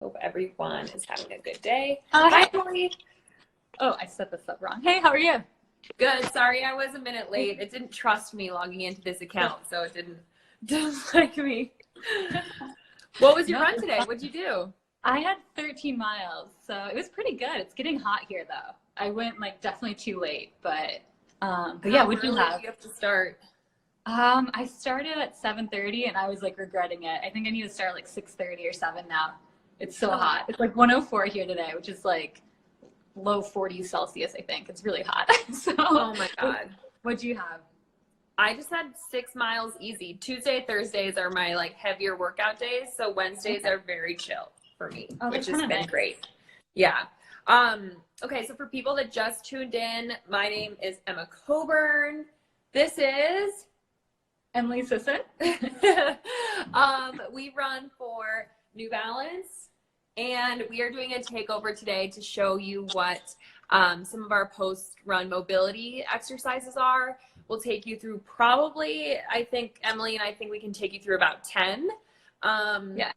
Hope everyone is having a good day. Hi, Hi, Emily. Oh, I set this up wrong. Hey, how are you? Good. Sorry, I was a minute late. It didn't trust me logging into this account, so it didn't like me. What was your run today? What'd you do? I had 13 miles, so it was pretty good. It's getting hot here, though. I went like definitely too late, but yeah. What'd you have? You have to start. I started at 7:30, and I was like regretting it. I think I need to start like 6:30 or 7 now. It's so hot. It's like 104 here today, which is like low 40s Celsius, I think. It's really hot. So, oh my God. What'd you have? I just had 6 miles easy. Tuesday, Thursdays are my like heavier workout days. So Wednesdays are very chill for me, which has been great. Yeah. Okay. So for people that just tuned in, my name is Emma Coburn. This is Emily Sisson. We run for New Balance, and we are doing a takeover today to show you what some of our post-run mobility exercises are. We'll take you through probably, I think, Emily and I think we can take you through about 10. Yeah.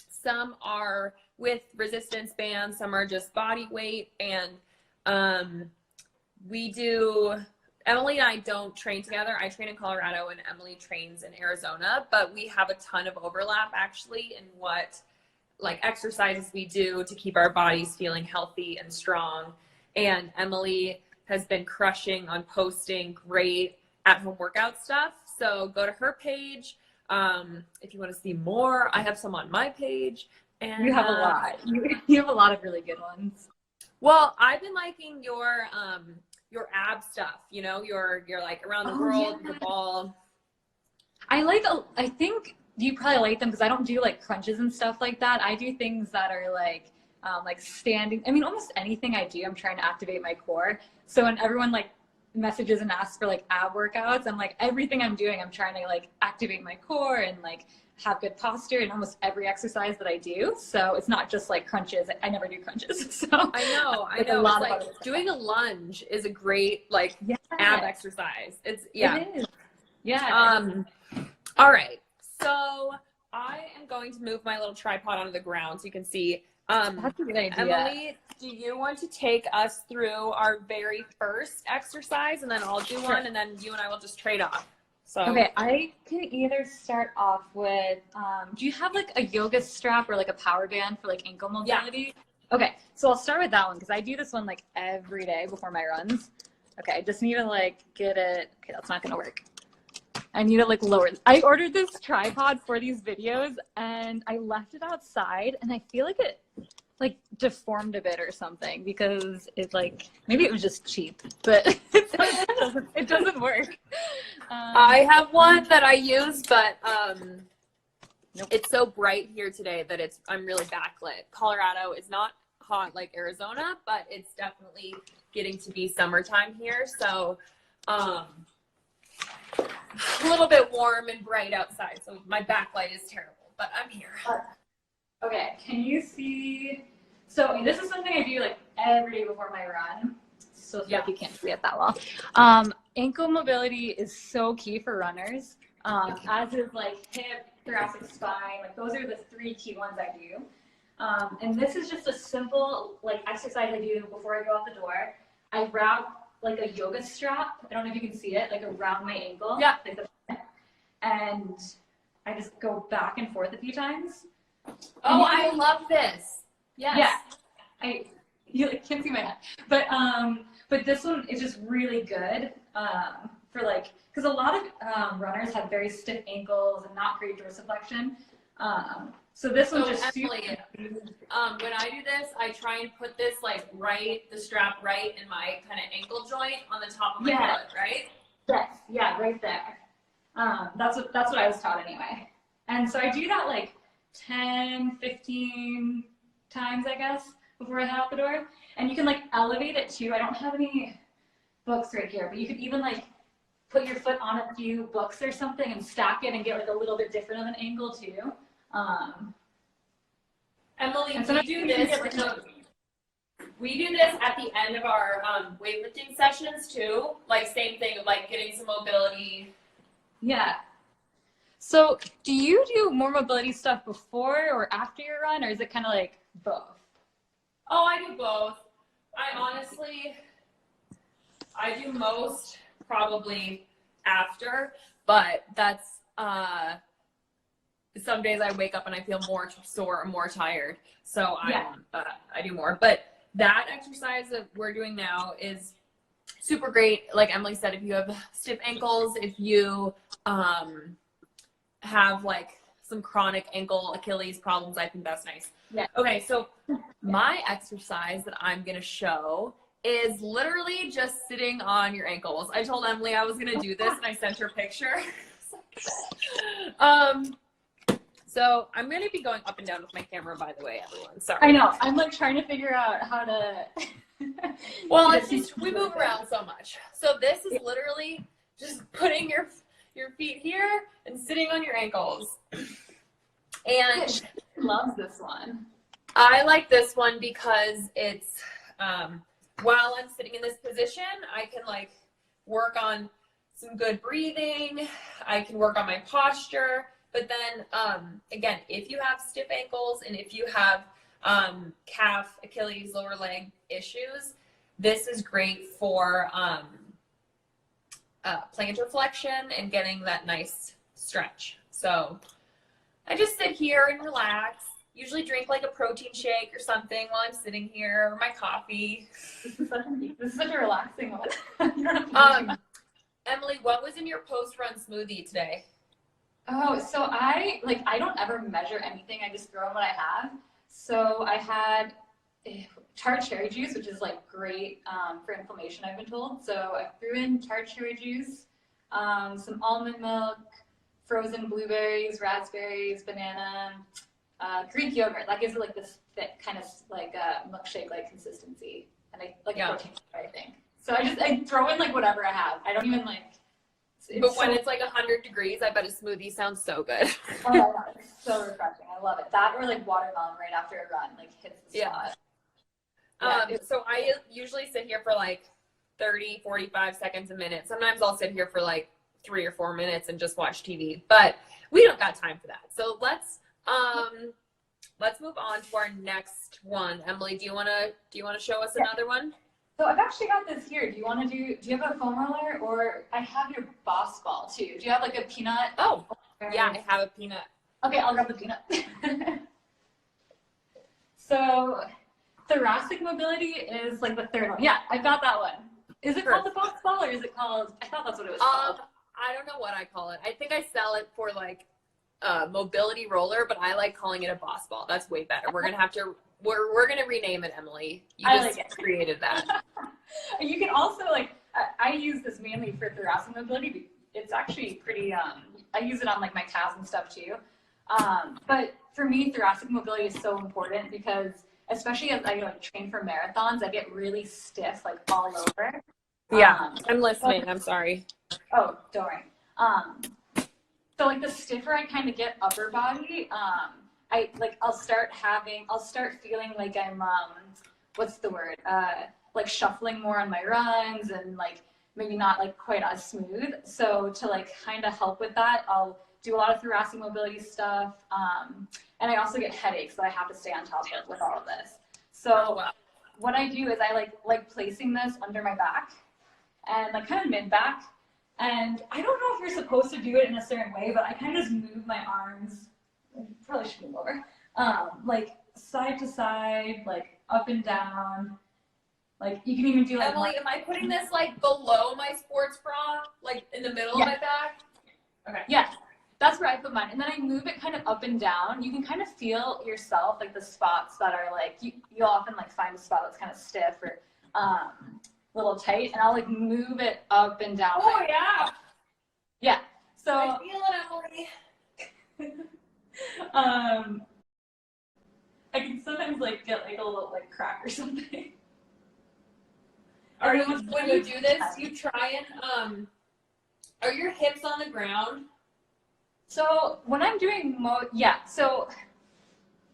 Some are with resistance bands, some are just body weight, and Emily and I don't train together. I train in Colorado and Emily trains in Arizona, but we have a ton of overlap actually in what like exercises we do to keep our bodies feeling healthy and strong. And Emily has been crushing on posting great at-home workout stuff. So go to her page if you want to see more. I have some on my page. And you have a lot. You have a lot of really good ones. Well, I've been liking your ab stuff. You know, your like around the world with the ball. I think you probably like them because I don't do like crunches and stuff like that. I do things that are like standing. I mean, almost anything I do, I'm trying to activate my core. So when everyone like messages and asks for like ab workouts, I'm like, everything I'm doing, I'm trying to like activate my core and like have good posture in almost every exercise that I do. So it's not just like crunches. I never do crunches. So I know. It's like doing a lunge is a great like ab exercise. It is. Yeah. All right. So I am going to move my little tripod onto the ground so you can see. That's a good idea. Emily, do you want to take us through our very first exercise, and then I'll do one, and then you and I will just trade off? So okay, I can either start off with, do you have like a yoga strap or like a power band for like ankle mobility? Yeah. Okay, so I'll start with that one because I do this one like every day before my runs. Okay, I just need to like get it. Okay, that's not gonna work. I need to like lower. I ordered this tripod for these videos and I left it outside and I feel like it like deformed a bit or something because it's like, maybe it was just cheap, but it doesn't work. I have one that I use, but it's so bright here today that I'm really backlit. Colorado is not hot like Arizona, but it's definitely getting to be summertime here. So a little bit warm and bright outside. So my backlight is terrible, but I'm here. Okay, can you see? So this is something I do like every day before my run. So like you can't see it that well. Ankle mobility is so key for runners, as is like hip, thoracic, spine. Like those are the 3 key ones I do. And this is just a simple like exercise I do before I go out the door. I wrap like a yoga strap. I don't know if you can see it, like around my ankle. Yeah. Like and I just go back and forth a few times. Oh, I love this. Yes. Yeah. You can't see my head, but this one is just really good for like, because a lot of runners have very stiff ankles and not great dorsiflexion. So this one just Emily, when I do this, I try and put this like the strap right in my kind of ankle joint on the top of my foot, right? Yes, yeah, right there. That's what I was taught anyway. And so I do that like 10, 15 times, I guess, before I head out the door. And you can like elevate it too. I don't have any books right here, but you could even like put your foot on a few books or something and stack it and get like a little bit different of an angle too. Emily, we do this at the end of our weightlifting sessions too. Like same thing of like getting some mobility. Yeah. So do you do more mobility stuff before or after your run, or is it kind of like both? Oh, I do both. I do most probably after, but that's, some days I wake up and I feel more sore or more tired. So I do more. But that exercise that we're doing now is super great. Like Emily said, if you have stiff ankles, if you have like some chronic ankle Achilles problems, I think that's nice. Yeah. Okay, so my exercise that I'm going to show is literally just sitting on your ankles. I told Emily I was going to do this and I sent her a picture. So I'm going to be going up and down with my camera, by the way, everyone. Sorry. I know. I'm like trying to figure out how to. Well, it's just, we move around so much. So this is literally just putting your feet here and sitting on your ankles. And She loves this one. I like this one because it's, while I'm sitting in this position, I can like work on some good breathing. I can work on my posture. But then, again, if you have stiff ankles and if you have calf, Achilles, lower leg issues, this is great for plantar flexion and getting that nice stretch. So I just sit here and relax. Usually drink like a protein shake or something while I'm sitting here, or my coffee. This is such a relaxing one. Emily, what was in your post-run smoothie today? Oh, so I don't ever measure anything. I just throw in what I have. So I had tart cherry juice, which is like great for inflammation, I've been told. So I threw in tart cherry juice, some almond milk, frozen blueberries, raspberries, banana, Greek yogurt. That gives it like this thick kind of like milkshake like consistency, and a protein powder, I think. So I throw in like whatever I have. I don't even like. But when it's like 100 degrees, I bet a smoothie sounds so good. Oh my god, it's so refreshing. I love it. That or like watermelon right after a run, like hits the spot. So I usually sit here for like 30, 45 seconds a minute. Sometimes I'll sit here for like 3 or 4 minutes and just watch TV, but we don't got time for that. So let's move on to our next one. Emily, do you want to show us another one? So I've actually got this here. Do you have a foam roller, or I have your boss ball too? Do you have like a peanut? Oh, yeah, I have a peanut. Okay, I'll grab the peanut. So thoracic mobility is like the third one. Yeah, I've got that one. Is it called the boss ball, or is it called, I thought that's what it was called. I don't know what I call it. I think I sell it for like mobility roller, but I like calling it a boss ball. That's way better. We're gonna rename it, Emily. You just created that. You can also I use this mainly for thoracic mobility. It's actually pretty. I use it on like my calves and stuff too. But for me, thoracic mobility is so important because, especially as I train for marathons, I get really stiff like all over. Yeah, I'm listening. I'm sorry. Oh, don't worry. So like the stiffer I kind of get upper body, I'll start feeling like I'm what's the word? Like shuffling more on my runs and like maybe not like quite as smooth. So to like kind of help with that, I'll do a lot of thoracic mobility stuff. And I also get headaches that I have to stay on top of with all of this. So what I do is I like placing this under my back and like kind of mid back. And I don't know if you're supposed to do it in a certain way, but I kind of just move my arms. Probably should move over. Like side to side, like up and down. Like you can even do like. Emily, am I putting this like below my sports bra, like in the middle of my back? Okay. Yeah, that's where I put mine, and then I move it kind of up and down. You can kind of feel yourself, like the spots that are like you'll often like find a spot that's kind of stiff or a little tight, and I'll like move it up and down. Oh yeah. Yeah. So. I feel it, Emily. I can sometimes like get like a little like crack or something. When you do this, you try and are your hips on the ground? So when I'm doing so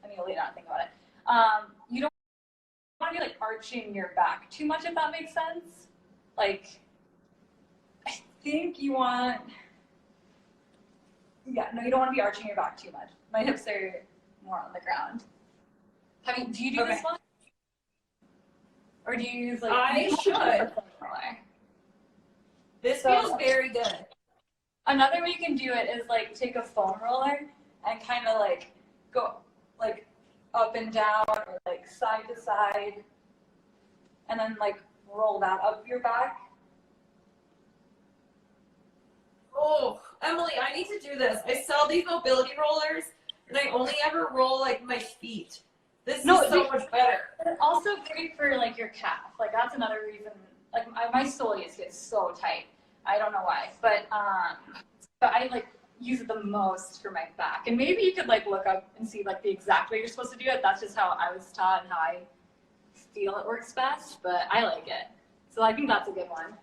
I need to lay down and think about it. You don't want to be like arching your back too much, if that makes sense. Like I think you want you don't want to be arching your back too much. My hips are more on the ground. Do you do this one? Or do you use like? I should. This feels very good. Another way you can do it is like take a foam roller and kind of like go like up and down or like side to side, and then like roll that up your back. Oh, Emily, I need to do this. I sell these mobility rollers, and I only ever roll like my feet. This is so much better. It's also great for like your calf. Like that's another reason. Like my soleus gets so tight. I don't know why, but I like use it the most for my back. And maybe you could like look up and see like the exact way you're supposed to do it. That's just how I was taught and how I feel it works best. But I like it, so I think that's a good one.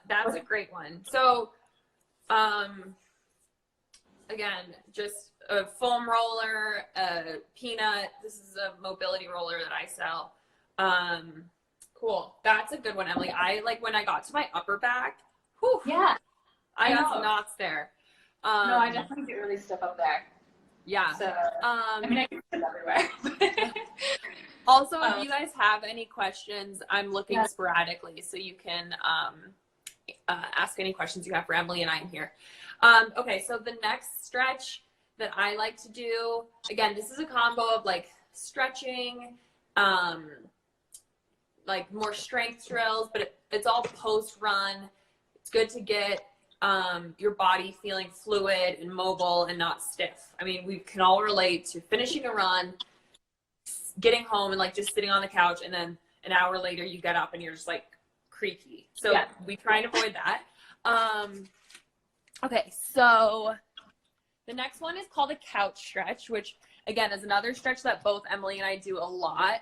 That's a great one. So, again, just a foam roller, a peanut. This is a mobility roller that I sell. Cool. That's a good one, Emily. I like when I got to my upper back. Whew, Yeah. I got some knots there. No, I definitely get really stiff up there. Yeah. So, I mean, I get it everywhere. Also, if you guys have any questions, I'm looking sporadically, so you can ask any questions you have for Emily, and I'm here. Okay, so the next stretch that I like to do, again, this is a combo of like stretching, like more strength drills, but it's all post-run. It's good to get your body feeling fluid and mobile and not stiff. I mean, we can all relate to finishing a run, getting home and like just sitting on the couch, and then an hour later you get up and you're just like creaky. So we try and avoid that. Okay, so the next one is called a couch stretch, which again is another stretch that both Emily and I do a lot.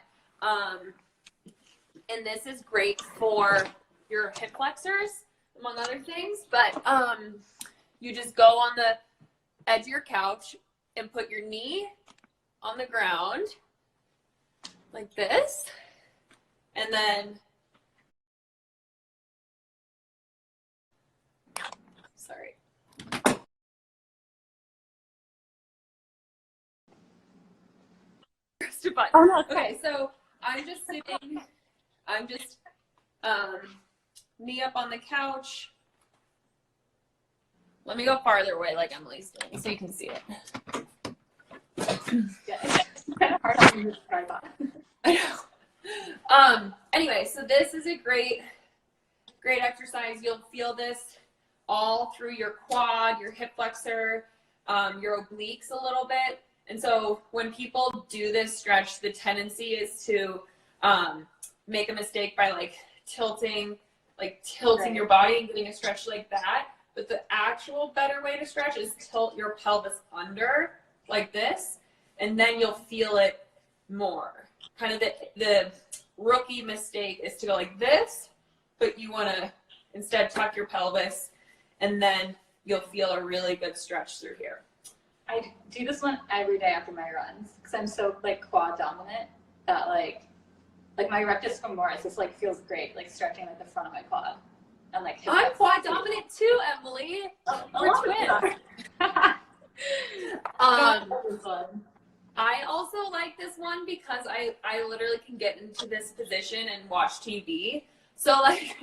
And this is great for your hip flexors, among other things. But you just go on the edge of your couch and put your knee on the ground like this, and then Oh, no, okay, so I'm just sitting, I'm just knee up on the couch. Let me go farther away like Emily's doing so you can see it. Yeah, it's kind of hard on you to try that. I know. Anyway, so this is a great exercise. You'll feel this all through your quad, your hip flexor, your obliques a little bit. And so when people do this stretch, the tendency is to make a mistake by like tilting your body and getting a stretch like that. But the actual better way to stretch is tilt your pelvis under like this, and then you'll feel it more. Kind of the rookie mistake is to go like this, but you want to instead tuck your pelvis, and then you'll feel a really good stretch through here. I do this one every day after my runs because I'm so like quad dominant that like my rectus femoris just like feels great, like stretching like the front of my quad. And like I'm quad dominant too, Emily. We're twins. I also like this one because I literally can get into this position and watch TV. So like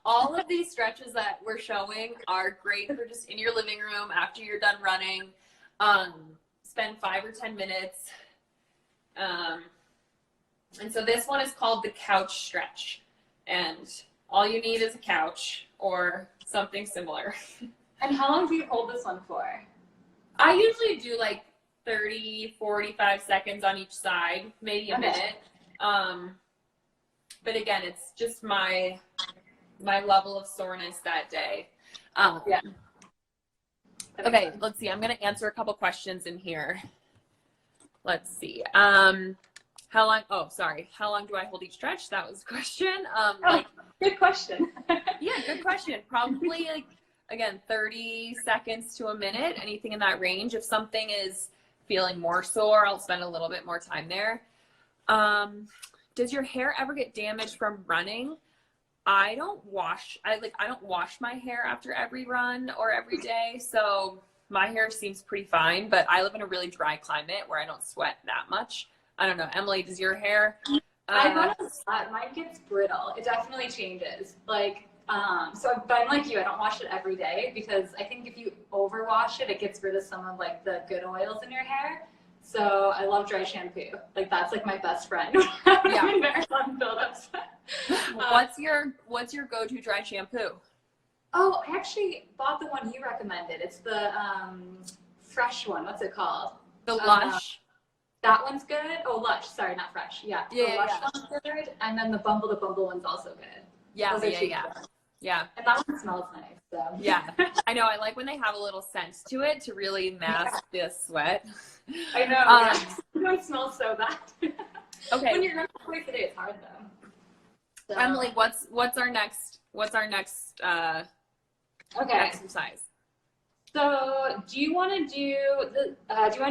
all of these stretches that we're showing are great for just in your living room after you're done running. Spend 5 or 10 minutes. And so this one is called the couch stretch. And all you need is a couch or something similar. And how long do you hold this one for? I usually do like 30, 45 seconds on each side, maybe a minute. But again, it's just my level of soreness that day. Yeah. Okay, let's see. I'm going to answer a couple questions in here. Let's see. How long do I hold each stretch? That was the question. Good question. Yeah, good question. Probably like, again, 30 seconds to a minute, anything in that range. If something is feeling more sore, I'll spend a little bit more time there. Does your hair ever get damaged from running? I don't wash my hair after every run or every day. So my hair seems pretty fine, but I live in a really dry climate where I don't sweat that much. I don't know. Emily, does your hair? I noticed that mine gets brittle. It definitely changes. Like, so, but I'm like you, I don't wash it every day because I think if you overwash it, it gets rid of some of like the good oils in your hair. So I love dry shampoo. Like that's like my best friend. Yeah. Marathon buildups. What's your go-to dry shampoo? Oh, I actually bought the one you recommended. It's the fresh one. What's it called? The Lush. That one's good. Oh, Lush. Sorry, not fresh. Yeah. Yeah, the Lush one's good. And then the Bumble one's also good. Yeah, yeah. And that one smells nice. So. Yeah. I know. I like when they have a little scent to it to really mask the sweat. I know. It smells so bad. Okay. When you're running away today, it's hard though. So. Emily, what's our next exercise? So, do you want to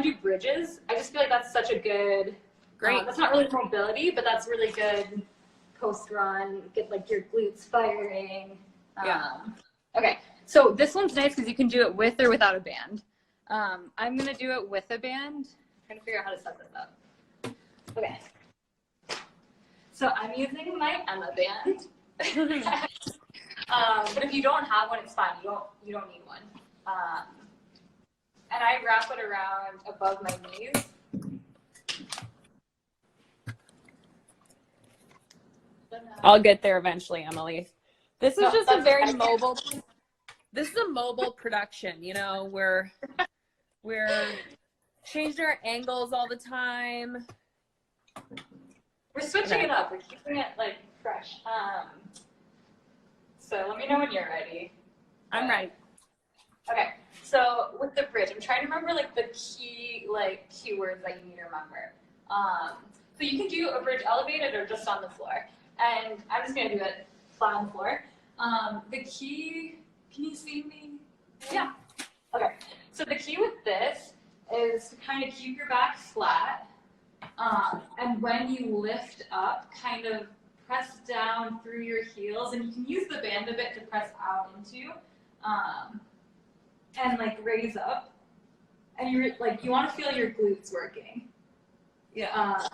do bridges? I just feel like that's such a good. Great. That's not really mobility, but that's really good post run. Get like your glutes firing. Okay. So this one's nice because you can do it with or without a band. I'm gonna do it with a band. I'm trying to figure out how to set this up. Okay. So I'm using my Emma band. But if you don't have one, it's fine. You don't need one. And I wrap it around above my knees. I'll get there eventually, Emily. This is just a very mobile. This is a mobile production. You know, we're changing our angles all the time. We're switching it up. We're keeping it like fresh. So let me know when you're ready. I'm ready. Okay. So with the bridge, I'm trying to remember like the key keywords that you need to remember. So you can do a bridge elevated or just on the floor. And I'm just gonna do it flat on the floor. The key, can you see me? Yeah. Okay. So the key with this is to kind of keep your back flat. And when you lift up, kind of press down through your heels, and you can use the band a bit to press out into, and like raise up. And you want to feel your glutes working. Yeah.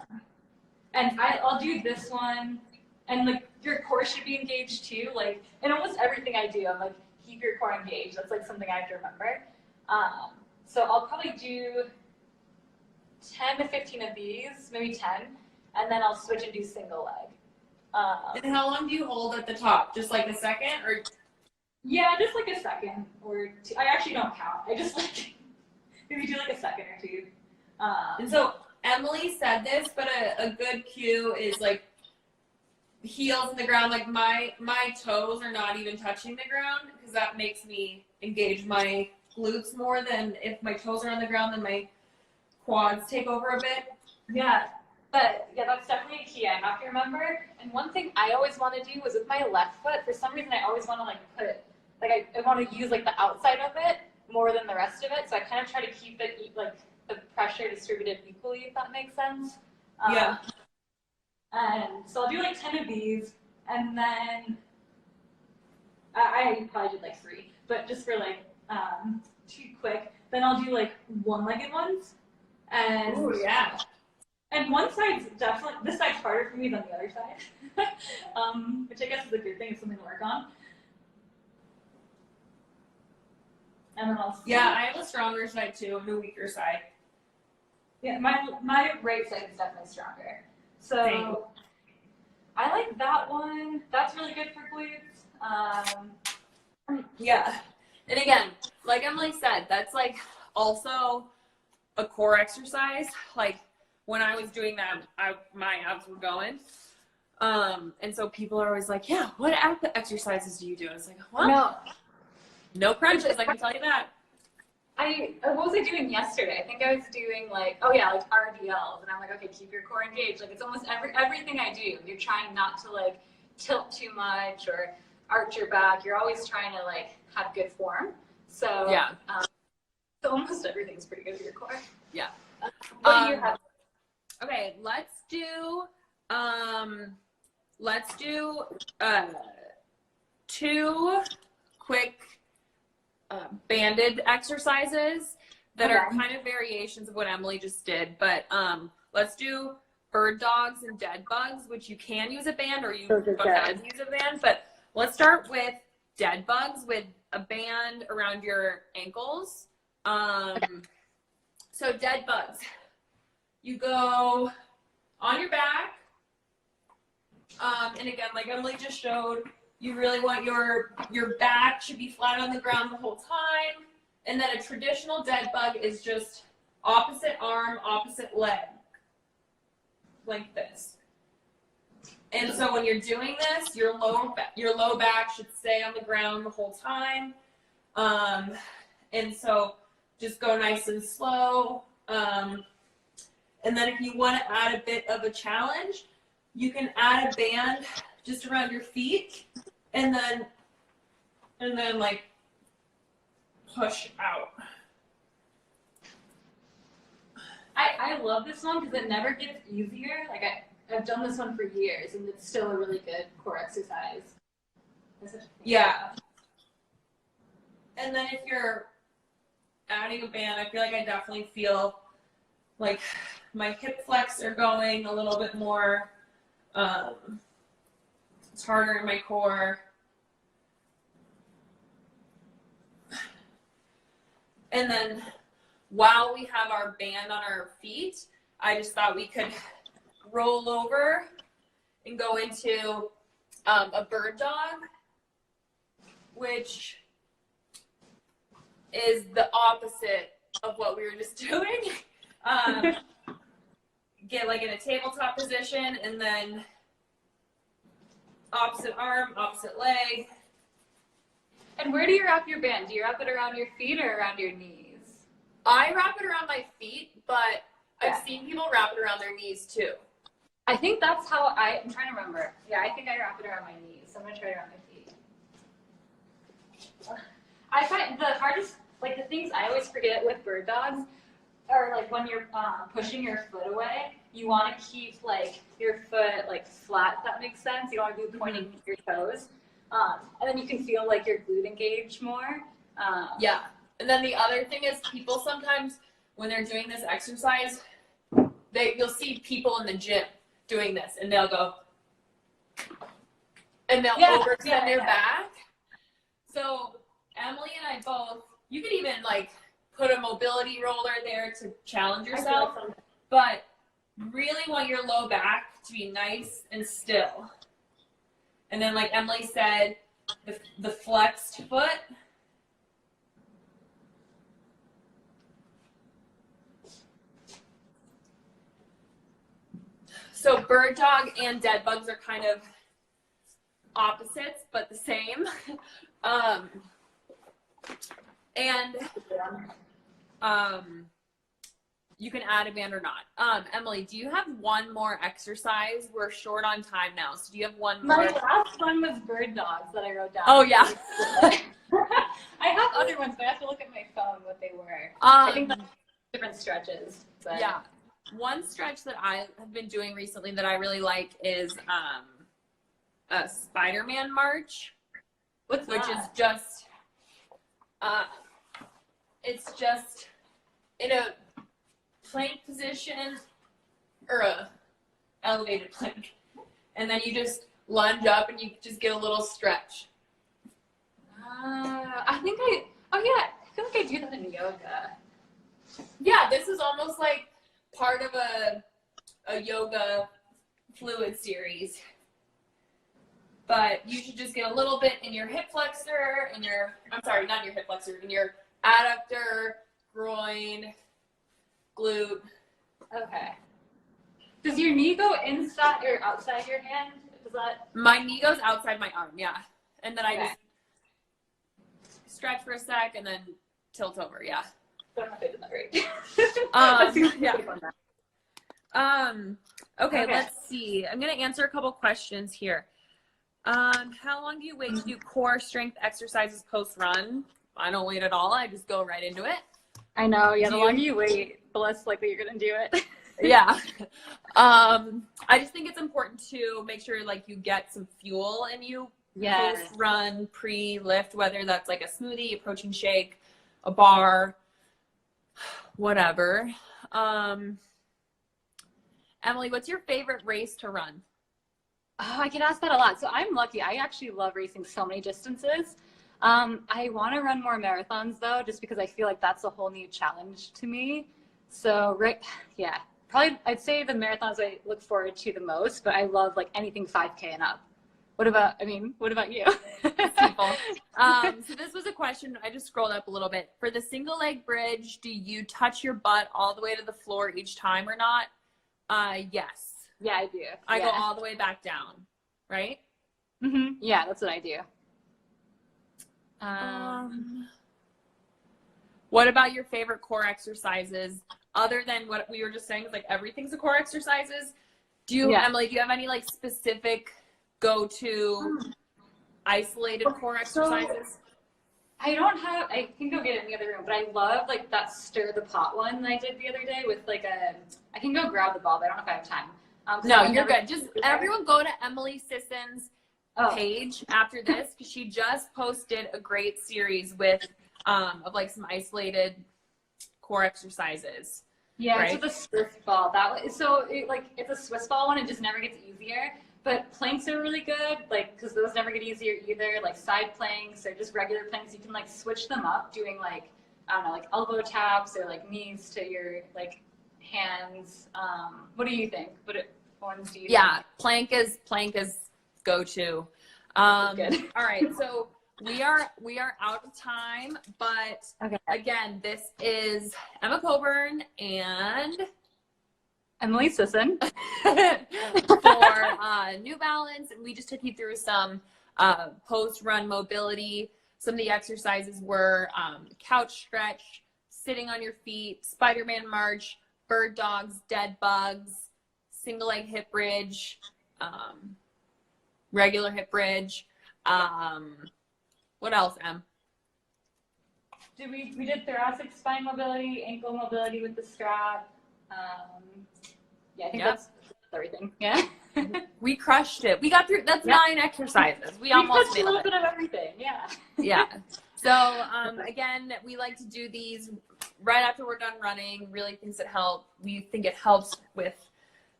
And I'll do this one, and like your core should be engaged too. Like in almost everything I do, I'm like keep your core engaged. That's like something I have to remember. So I'll probably do 10 to 15 of these, maybe 10, and then I'll switch and do single leg. And how long do you hold at the top? Just like a second, or? Yeah, just like a second or two. I actually don't count. I just like maybe do like a second or two. And so Emily said this, but a good cue is like heels in the ground. Like my toes are not even touching the ground because that makes me engage my glutes more than if my toes are on the ground, then my quads take over a bit. Yeah. But yeah, that's definitely a key I have to remember. And one thing I always want to do was with my left foot, for some reason I always want to like put it, like I want to use like the outside of it more than the rest of it. So I kind of try to keep it like the pressure distributed equally, if that makes sense. Yeah. And so I'll do like 10 of these, and then I probably did like 3, but just for like too quick, then I'll do like one-legged ones. And ooh, yeah. And one side's definitely, this side's harder for me than the other side, which I guess is a good thing, it's something to work on. And then I'll see. Yeah, I have a stronger side too, and a weaker side. Yeah, my right side is definitely stronger. So I like that one. That's really good for glutes. Yeah. And again, like Emily said, that's like also a core exercise. Like when I was doing that, my abs were going. And so people are always like, yeah, what ab exercises do you do? I was like, well, no crunches, I can tell you that. What was I doing yesterday? I think I was doing like RDLs, and I'm like, okay, keep your core engaged. Like it's almost everything I do. You're trying not to like tilt too much or arch your back. You're always trying to like have good form. So yeah, so almost everything's pretty good for your core. Yeah. What do you have? Okay, let's do 2 quick banded exercises that Okay. are kind of variations of what Emily just did. But let's do bird dogs and dead bugs, which you can use a band or you can use a band. But let's start with dead bugs with a band around your ankles. So dead bugs, you go on your back. And again, like Emily just showed, you really want your back should be flat on the ground the whole time. And then a traditional dead bug is just opposite arm, opposite leg, like this. And so when you're doing this, your low back should stay on the ground the whole time. And so just go nice and slow. And then if you want to add a bit of a challenge, you can add a band just around your feet and then like push out. I love this one because it never gets easier. Like I've done this one for years and it's still a really good core exercise. Yeah. And then if you're adding a band, I feel like I definitely feel like my hip flex are going a little bit more. It's harder in my core. And then while we have our band on our feet, I just thought we could roll over and go into a bird dog, which is the opposite of what we were just doing. Get like in a tabletop position and then opposite arm, opposite leg. And where do you wrap your band? Do you wrap it around your feet or around your knees? I wrap it around my feet, but I've seen people wrap it around their knees too. I think that's how I'm trying to remember. Yeah, I think I wrap it around my knees. So I'm going to try it around my feet. I find the hardest, like the things I always forget with bird dogs are like when you're pushing your foot away, you want to keep like your foot like flat, if that makes sense. You don't want to be pointing your toes. And then you can feel like your glute engage more. Yeah. And then the other thing is people sometimes when they're doing this exercise, you'll see people in the gym doing this and they'll go and they'll overextend their back. So Emily and I both, you could even like put a mobility roller there to challenge yourself, but really want your low back to be nice and still. And then like Emily said, the flexed foot. So bird dog and dead bugs are kind of opposites, but the same. You can add a band or not. Emily, do you have one more exercise? We're short on time now, so do you have one more? My last one was bird dogs that I wrote down. Oh, yeah. I have other ones, but I have to look at my phone what they were. I think that's different stretches. But. Yeah. One stretch that I have been doing recently that I really like is a Spiderman march. Which is just, it's just in a plank position or a elevated plank. And then you just lunge up and you just get a little stretch. I feel like I do that in yoga. Yeah, this is almost like part of a yoga fluid series. But you should just get a little bit in your hip flexor, in your adductor, groin, glute. Okay. Does your knee go inside or outside your hand? Is that? My knee goes outside my arm, yeah. And then I just stretch for a sec and then tilt over, yeah. Don't know if I did that right. Okay, let's see. I'm going to answer a couple questions here. How long do you wait to do core strength exercises post-run? I don't wait at all. I just go right into it. I know. Yeah, the longer you wait, the less likely you're going to do it. Yeah. I just think it's important to make sure like you get some fuel in you Yes. post-run, pre-lift, whether that's like a smoothie, a protein shake, a bar, whatever. Emily, what's your favorite race to run? Oh, I get asked that a lot. So I'm lucky. I actually love racing so many distances. I want to run more marathons though, just because I feel like that's a whole new challenge to me. So yeah, probably I'd say the marathons I look forward to the most, but I love like anything 5K and up. What about you? People. So this was a question, I just scrolled up a little bit. For the single leg bridge, do you touch your butt all the way to the floor each time or not? Yes. Yeah, I do. I go all the way back down, right? Mm-hmm. Yeah, that's what I do. What about your favorite core exercises other than what we were just saying? Like everything's a core exercises. Emily, do you have any like specific go-to isolated core exercises? I can go get it in the other room, but I love like that stir the pot one that I did the other day with like I can go grab the ball, but I don't know if I have time. No, you're good. Just everyone go to Emily Sisson's page after this, because she just posted a great series with of like some isolated core exercises. Yeah, right? It's with a Swiss ball. It's a Swiss ball one. It just never gets easier. But planks are really good, like because those never get easier either. Like side planks or just regular planks, you can like switch them up, doing like I don't know, like elbow taps or like knees to your like hands. What do you think? What ones do you think? Plank is go-to. Good. All right, so we are out of time, but again, this is Emma Coburn and Emily Sisson for New Balance, and we just took you through some post-run mobility. Some of the exercises were couch stretch, sitting on your feet, Spiderman march, bird dogs, dead bugs, single leg hip bridge, regular hip bridge. What else, Em? We did thoracic spine mobility, ankle mobility with the strap. I think that's everything. Yeah. We crushed it. We got through. That's 9 exercises. We almost a little bit of everything. Yeah. Yeah. So again, we like to do these right after we're done running. Really things that help. We think it helps with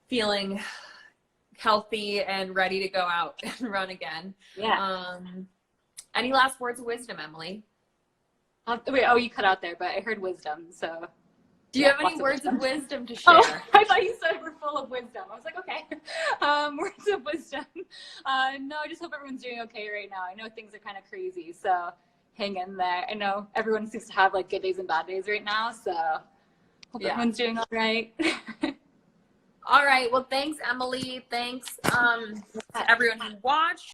feeling healthy and ready to go out and run again. Yeah. Any last words of wisdom, Emily? Wait, you cut out there, but I heard wisdom. So. Do you have any words of wisdom to share? Oh, I thought you said we're full of wisdom. I was like, okay. Words of wisdom. No, I just hope everyone's doing okay right now. I know things are kind of crazy, so hang in there. I know everyone seems to have like good days and bad days right now, so hope everyone's doing all right. All right. Well, thanks, Emily. Thanks to everyone who watched.